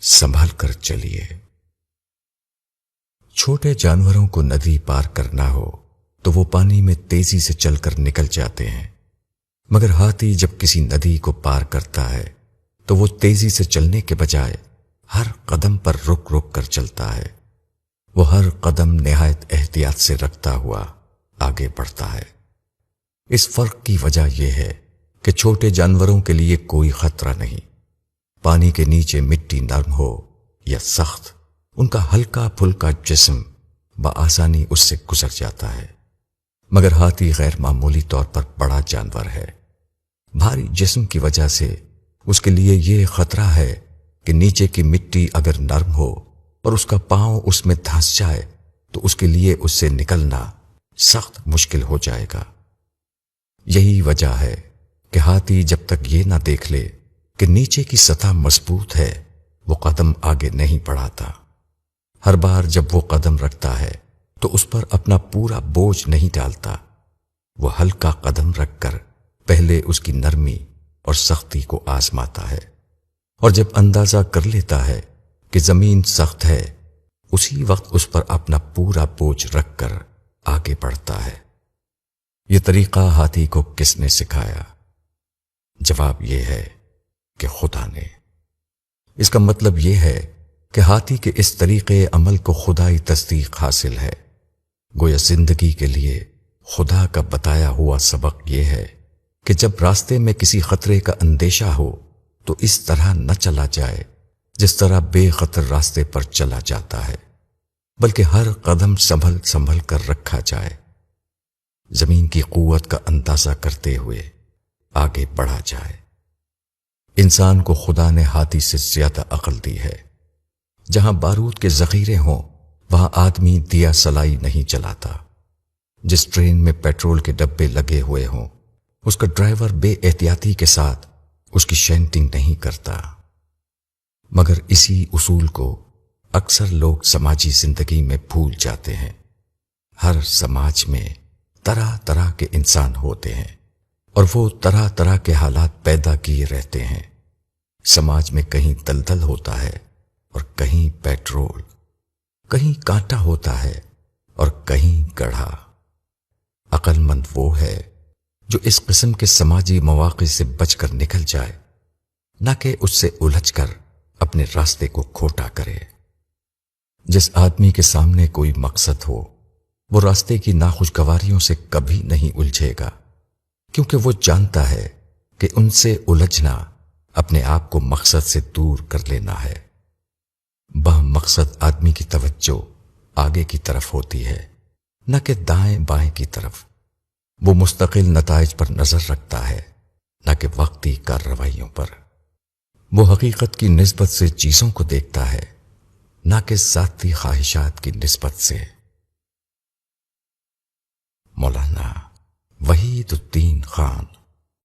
संभल कर चलिए। छोटे जानवरों को नदी पार करना हो तो वो पानी में तेजी से चलकर निकल जाते हैं, मगर हाथी जब किसी नदी को पार करता है तो वो तेजी से चलने के बजाय हर कदम पर रुक रुक कर चलता है। वो हर कदम निहायत एहतियात से रखता हुआ आगे बढ़ता है। इस फर्क की वजह यह है कि छोटे जानवरों के लिए कोई खतरा नहीं। पानी के नीचे मिट्टी नरम हो या सख्त, उनका हल्का फुल्का जिस्म बआसानी उससे गुजर जाता है। मगर हाथी गैर मामूली तौर पर बड़ा जानवर है। भारी जिस्म की वजह से उसके लिए यह खतरा है कि नीचे की मिट्टी अगर नरम हो और उसका पांव उसमें धंस जाए तो उसके लिए उससे निकलना सख्त मुश्किल हो जाएगा। यही वजह है कि हाथी जब तक ये ना देख ले कि नीचे की सतह मजबूत है, वो कदम आगे नहीं बढ़ाता। हर बार जब वो कदम रखता है तो उस पर अपना पूरा बोझ नहीं डालता। वो हल्का कदम रखकर पहले उसकी नरमी और सख्ती को आजमाता है, और जब अंदाजा कर लेता है कि जमीन सख्त है, उसी वक्त उस पर अपना पूरा बोझ रखकर आगे बढ़ता है। यह तरीका हाथी को किसने सिखाया? जवाब यह है कि खुदा ने। इसका मतलब यह है कि हाथी के इस तरीके अमल को खुदाई तस्दीक हासिल है। गोया जिंदगी के लिए खुदा का बताया हुआ सबक यह है कि जब रास्ते में किसी खतरे का अंदेशा हो तो इस तरह न चला जाए जिस तरह बेखतर रास्ते पर चला जाता है, बल्कि हर कदम संभल संभल कर रखा जाए। जमीन की कुव्वत का अंदाजा करते हुए आगे बढ़ा जाए। इंसान को खुदा ने हाथी से ज्यादा अक्ल दी है। जहां बारूद के जखीरे हों वहां आदमी दिया सलाई नहीं जलाता। जिस ट्रेन में पेट्रोल के डब्बे लगे हुए हों उसका ड्राइवर बेएहतियाती के साथ उसकी शेंटिंग नहीं करता। मगर इसी उसूल को अक्सर लोग समाजी जिंदगी में भूल जाते हैं। हर समाज में तरह तरह के इंसान होते हैं और वो तरह तरह के हालात पैदा किए रहते हैं। समाज में कहीं दलदल होता है और कहीं पेट्रोल, कहीं कांटा होता है और कहीं गढ़ा। अक्लमंद वो है जो इस किस्म के समाजी मौक़े से बचकर निकल जाए, न कि उससे उलझकर अपने रास्ते को खोटा करे। जिस आदमी के सामने कोई मकसद हो वो रास्ते की नाखुशगवारियों से कभी नहीं उलझेगा, क्योंकि वो जानता है कि उनसे उलझना अपने आप को मकसद से दूर कर लेना है। मकसद आदमी की तवज्जो आगे की तरफ होती है, न कि दाएं बाएं की तरफ। वो मुस्तकिल नताइज पर नजर रखता है, न कि वक्ती कार्रवाइयों पर। वो हकीकत की निस्बत से चीजों को देखता है, न कि ज़ाती ख्वाहिशात की निस्बत से। मौलाना वहीदुद्दीन खान।